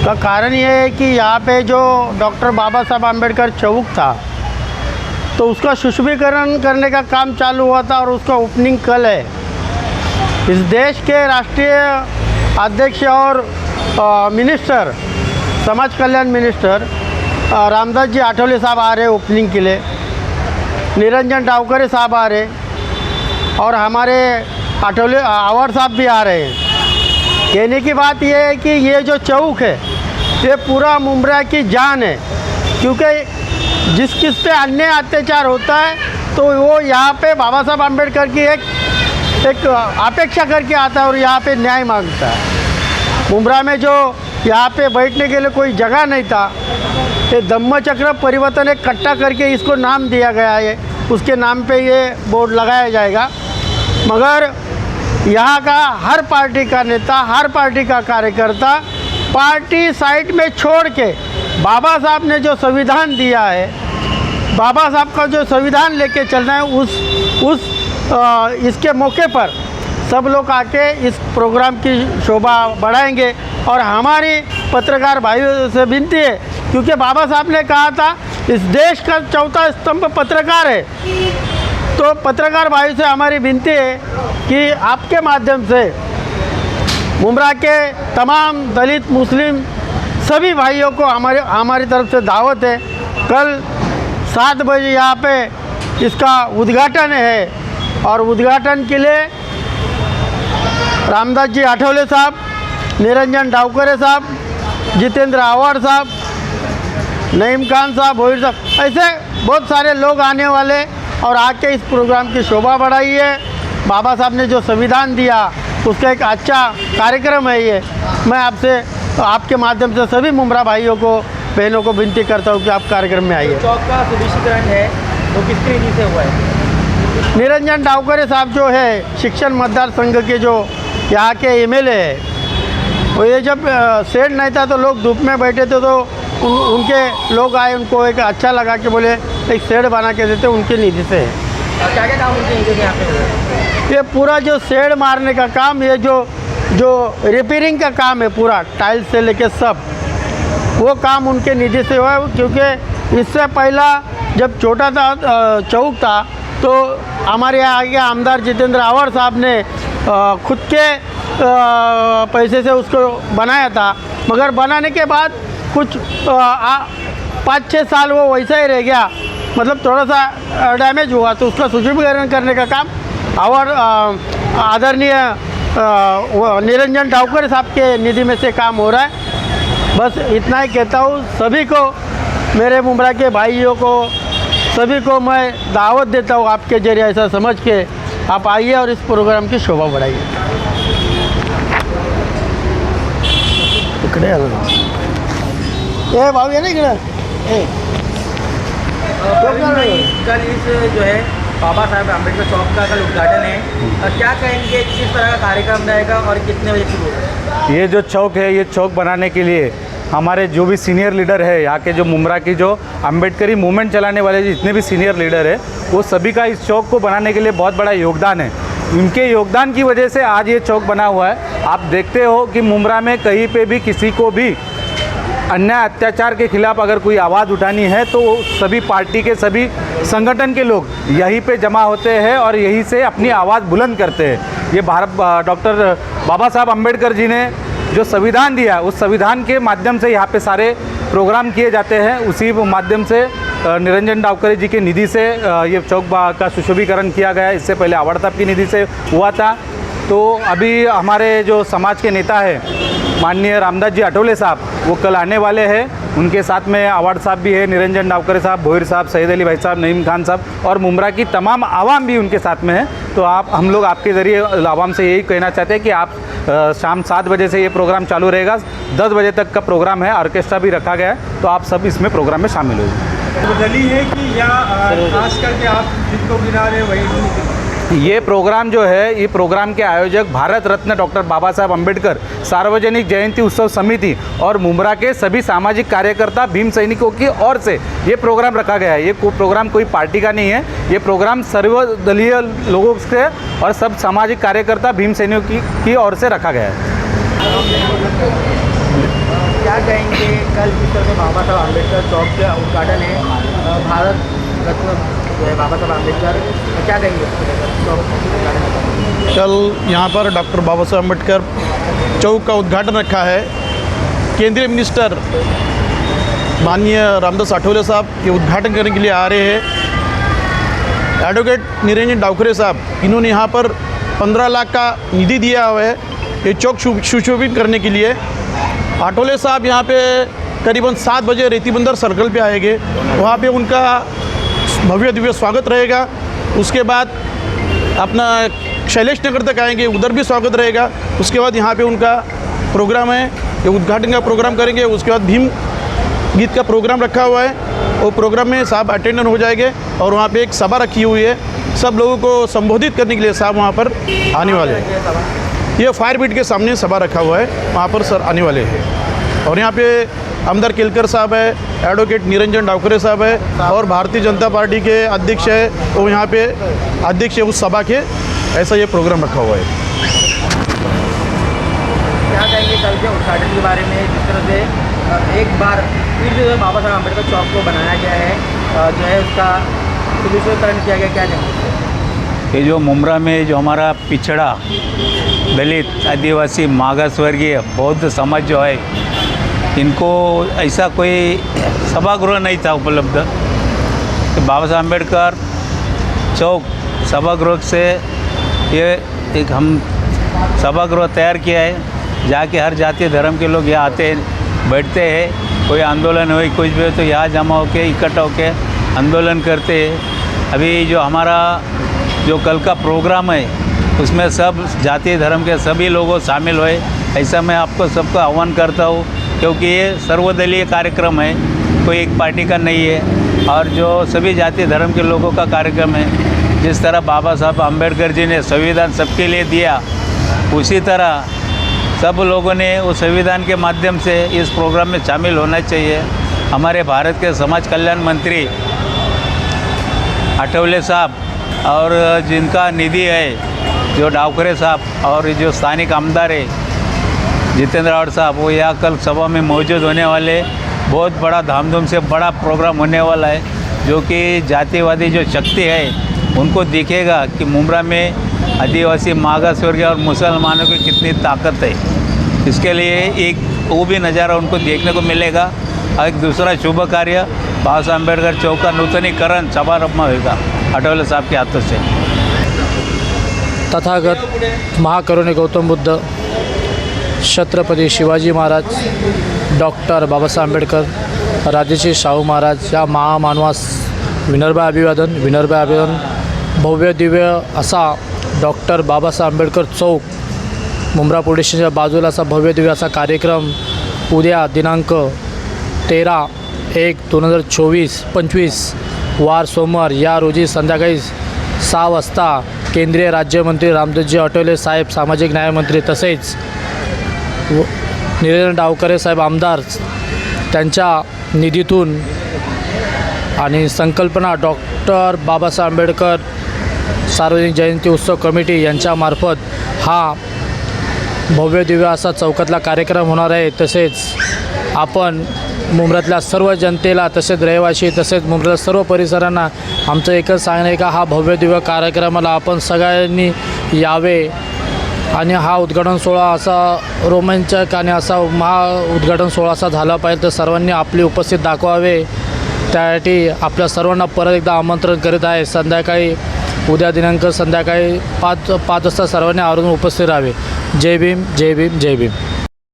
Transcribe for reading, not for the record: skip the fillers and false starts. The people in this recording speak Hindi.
का कारण ये है कि यहाँ पे जो डॉक्टर बाबा साहब आम्बेडकर चौक था, तो उसका सुशोभीकरण करने का काम चालू हुआ था और उसका ओपनिंग कल है। इस देश के राष्ट्रीय अध्यक्ष और मिनिस्टर, समाज कल्याण मिनिस्टर रामदास जी आठवले साहब आ रहे ओपनिंग के लिए, निरंजन डावकरे साहब आ रहे और हमारे आठवले आवर साहब भी आ रहे हैं। कहने की बात यह है कि ये जो चौक है ये पूरा मुंब्रा की जान है, क्योंकि जिस किस पे अन्याय अत्याचार होता है तो वो यहाँ पे बाबा साहब आम्बेडकर की एक अपेक्षा करके आता है और यहाँ पे न्याय मांगता है। मुंब्रा में जो यहाँ पे बैठने के लिए कोई जगह नहीं था, ये धम्मचक्र परिवर्तन इकट्ठा करके इसको नाम दिया गया है, उसके नाम पे ये बोर्ड लगाया जाएगा। मगर यहाँ का हर पार्टी का नेता, हर पार्टी का कार्यकर्ता पार्टी साइड में छोड़ के बाबा साहब ने जो संविधान दिया है, बाबा साहब का जो संविधान लेके चलना है, इसके मौके पर सब लोग आके इस प्रोग्राम की शोभा बढ़ाएंगे। और हमारी पत्रकार भाइयों से विनती है, क्योंकि बाबा साहब ने कहा था इस देश का चौथा स्तंभ पत्रकार है, तो पत्रकार भाइयों से हमारी विनती है कि आपके माध्यम से मुंब्रा के तमाम दलित, मुस्लिम सभी भाइयों को हमारी तरफ से दावत है। कल 7 बजे यहाँ पे इसका उद्घाटन है और उद्घाटन के लिए रामदास जी आठवले साहब, निरंजन डावकरे साहब, जितेंद्र आवाड़ साहब, नईम खान साहब, भोईर साहब, ऐसे बहुत सारे लोग आने वाले और आके इस प्रोग्राम की शोभा बढ़ाई है। बाबा साहब ने जो संविधान दिया उसका एक अच्छा कार्यक्रम है ये। मैं आपके माध्यम से सभी मुंब्रा भाइयों को, बहनों को विनती करता हूँ कि आप कार्यक्रम में आइए। चौक का सुदृढ़ीकरण है वो किसके नीति से हुआ है? निरंजन डावकरे साहब जो है शिक्षण मतदार संघ के जो यहाँ के एमएलए है, वो ये जब शेड नहीं था तो लोग धूप में बैठे थे, तो उनके लोग आए, उनको एक अच्छा लगा कि बोले एक शेड बना के देते, उनके निधि से है। क्या क्या काम उनके निधि से यहाँ पे? ये पूरा जो शेड मारने का काम, ये जो रिपेयरिंग का काम है, पूरा टाइल्स से लेके सब वो काम उनके निधि से हुआ है। क्योंकि इससे पहला जब छोटा था चौक था तो हमारे यहाँ आगे आमदार जितेंद्र आवाड़ साहब ने खुद के पैसे से उसको बनाया था, मगर बनाने के बाद कुछ 5-6 साल वो वैसा ही रह गया, मतलब थोड़ा सा डैमेज हुआ, तो उसका सुशोभीकरण करने का काम और आदरणीय निरंजन डावकरे साहब के निधि में से काम हो रहा है। बस इतना ही कहता हूँ सभी को, मेरे मुंब्रा के भाइयों को, सभी को मैं दावत देता हूँ आपके जरिए, ऐसा समझ के आप आइए और इस प्रोग्राम की शोभा बढ़ाइए। ये भाव है ना कल इस जो है बाबा साहब आम्बेडकर चौक का कल उद्घाटन है, क्या कहेंगे, किस तरह का कार्यक्रम रहेगा और कितने बजे शुरू होगा? ये जो चौक है, ये चौक बनाने के लिए हमारे जो भी सीनियर लीडर है, यहाँ के जो मुंब्रा की जो अम्बेडकरी मूवमेंट चलाने वाले जितने भी सीनियर लीडर है, वो सभी का इस चौक को बनाने के लिए बहुत बड़ा योगदान है। उनके योगदान की वजह से आज ये चौक बना हुआ है। आप देखते हो कि मुंब्रा में कहीं पे भी किसी को भी अन्याय अत्याचार के खिलाफ अगर कोई आवाज़ उठानी है तो सभी पार्टी के, सभी संगठन के लोग यहीं पे जमा होते हैं और यहीं से अपनी आवाज़ बुलंद करते हैं। ये डॉक्टर बाबा साहब अम्बेडकर जी ने जो संविधान दिया, उस संविधान के माध्यम से यहाँ पे सारे प्रोग्राम किए जाते हैं। उसी माध्यम से निरंजन डावकरे जी के निधि से ये चौक का सुशोभीकरण किया गया है। इससे पहले आवाड़ साहब की निधि से हुआ था। तो अभी हमारे जो समाज के नेता है माननीय रामदास जी आठवले साहब, वो कल आने वाले हैं। उनके साथ में आवाड़ साहब भी है, निरंजन डावकरे साहब, भोईर साहब, सैयद अली भाई साहब, नईम खान साहब और मुंब्रा की तमाम आवाम भी उनके साथ में है। तो हम लोग आपके ज़रिए आवाम से यही कहना चाहते हैं कि आप शाम 7 बजे से ये प्रोग्राम चालू रहेगा, 10 बजे तक का प्रोग्राम है, ऑर्केस्ट्रा भी रखा गया है, तो आप सब इसमें प्रोग्राम में शामिल हो जाइए। बदली है कि या खास करके आप जिनको गिना रहे वही? ये प्रोग्राम जो है, ये प्रोग्राम के आयोजक भारत रत्न डॉक्टर बाबा साहब अम्बेडकर सार्वजनिक जयंती उत्सव समिति और मुंब्रा के सभी सामाजिक कार्यकर्ता भीम सैनिकों की ओर से ये प्रोग्राम रखा गया है। ये प्रोग्राम कोई पार्टी का नहीं है, ये प्रोग्राम सर्वदलीय लोगों से और सब सामाजिक कार्यकर्ता भीम सैनिकों की ओर से रखा गया है। क्या कहेंगे कल जिस तरह से बाबा साहब अम्बेडकर चौक का उद्घाटन है, भारत रत्न जो है बाबा साहब अम्बेडकर, क्या कहेंगे उसको लेकर चौक उद्घाटन का? कल यहाँ पर डॉक्टर बाबा साहब अम्बेडकर चौक का उद्घाटन रखा है। केंद्रीय मिनिस्टर माननीय रामदास आठवले साहब ये उद्घाटन करने के लिए आ रहे हैं। एडवोकेट निरंजन डावखरे साहब, इन्होंने यहाँ पर 15 लाख का निधि दिया हुआ है ये चौक सुशोभित करने के लिए। आठवले साहब यहाँ पे करीबन 7 बजे रेती बंदर सर्कल पे आएंगे, वहाँ पे उनका भव्य दिव्य स्वागत रहेगा। उसके बाद अपना शैलेश नगर तक आएंगे, उधर भी स्वागत रहेगा। उसके बाद यहाँ पे उनका प्रोग्राम है, ये उद्घाटन का प्रोग्राम करेंगे। उसके बाद भीम गीत का प्रोग्राम रखा हुआ है, वो प्रोग्राम में साहब अटेंडेंट हो जाएंगे और वहाँ पे एक सभा रखी हुई है। सब लोगों को संबोधित करने के लिए साहब वहाँ पर आने वाले हैं। ये फायर ब्रिगेड के सामने सभा रखा हुआ है, वहाँ पर सर आने वाले हैं। और यहाँ पे आमदार केलकर साहब है, एडवोकेट निरंजन डावखरे साहब है और भारतीय जनता पार्टी के अध्यक्ष है, वो यहाँ पे अध्यक्ष है उस सभा के। ऐसा ये प्रोग्राम रखा हुआ है। क्या कहेंगे कल के उद्घाटन के बारे में, जिस तरह से एक बार फिर जो है बाबा साहब अम्बेडकर चौक को बनाया गया है, जो है उसका सुदृढ़ीकरण किया गया, क्या कहेंगे? ये जो मुमरा में जो हमारा पिछड़ा दलित आदिवासी मागासवर्गीय बौद्ध समाज जो है, इनको ऐसा कोई सभागृह नहीं था उपलब्ध। तो बाबा साहब अम्बेडकर चौक सभागृह से ये एक हम सभागृह तैयार किया है, जाके हर जाति धर्म के लोग यहाँ आते हैं, बैठते हैं। कोई आंदोलन हो कुछ भी हो तो यहाँ जमा होके इकट्ठा होके आंदोलन करते हैं। अभी जो हमारा जो कल का प्रोग्राम है उसमें सब जाति धर्म के सभी लोगों शामिल हुए, ऐसा मैं आपको सबको आह्वान करता हूँ, क्योंकि ये सर्वदलीय कार्यक्रम है, कोई एक पार्टी का नहीं है और जो सभी जाति धर्म के लोगों का कार्यक्रम है। जिस तरह बाबा साहब अम्बेडकर जी ने संविधान सबके लिए दिया, उसी तरह सब लोगों ने उस संविधान के माध्यम से इस प्रोग्राम में शामिल होना चाहिए। हमारे भारत के समाज कल्याण मंत्री आठवले साहब और जिनका निधि है जो डावखरे साहब और जो स्थानिक आमदार है जितेंद्र रावत साहब, वो यहाँ कल सभा में मौजूद होने वाले। बहुत बड़ा धामधूम से बड़ा प्रोग्राम होने वाला है, जो कि जातिवादी जो शक्ति है उनको दिखेगा कि मुमरा में आदिवासी मागासवर्गीय और मुसलमानों की कितनी ताकत है। इसके लिए एक वो भी नज़ारा उनको देखने को मिलेगा। और एक दूसरा शुभ कार्य बाबा साहब अम्बेडकर चौक का नूतनीकरण समारंभ में होगा आठवले साहब के हाथों से। तथागत महाकरुणी गौतम बुद्ध, छत्रपती शिवाजी महाराज, डॉक्टर बाबासाहेब आंबेडकर, राजर्षी शाहू महाराज या महामानवास विनम्र अभिवादन। भव्य दिव्य असा डॉक्टर बाबासाहेब आंबेडकर चौक मुंब्रा पोलीस स्टेशनच्या बाजूला असा भव्य दिव्य असा कार्यक्रम उद्या दिनांक 13/1/2025 वार सोमवार या रोजी संध्याकाळी 6 वाजता केंद्रीय राज्यमंत्री रामदासजी आठवले साहेब, सामाजिक न्यायमंत्री, तसेच निरंजन डावखरे साहेब आमदार त्यांच्या निधीतून आणि संकल्पना डॉक्टर बाबासाहेब आंबेडकर सार्वजनिक जयंती उत्सव कमिटी यांच्यामार्फत हा भव्य दिव्य असा चौकातला कार्यक्रम होणार आहे। तसेच आपण मुंब्र्यातल्या सर्व जनतेला, तसेच रहिवासी, तसेच मुंब्र्यातल्या सर्व परिसरांना आमचं एकच सांगणं आहे का हा भव्य दिव्य कार्यक्रमाला आपण सगळ्यांनी यावे आणि हा उद्घाटन सोहळा असा रोमांचक आणि असा उद्घाटन सोहळा असा झाला पाहिजे, तर सर्वांनी आपली उपस्थित दाखवावे। त्यासाठी आपल्या सर्वांना परत एकदा आमंत्रण करीत आहे। संध्याकाळी उद्या दिनांक संध्याकाळी 5 वाजता सर्वांनी आवर्जून उपस्थित राहावे। जय भीम, जय भीम, जय भीम।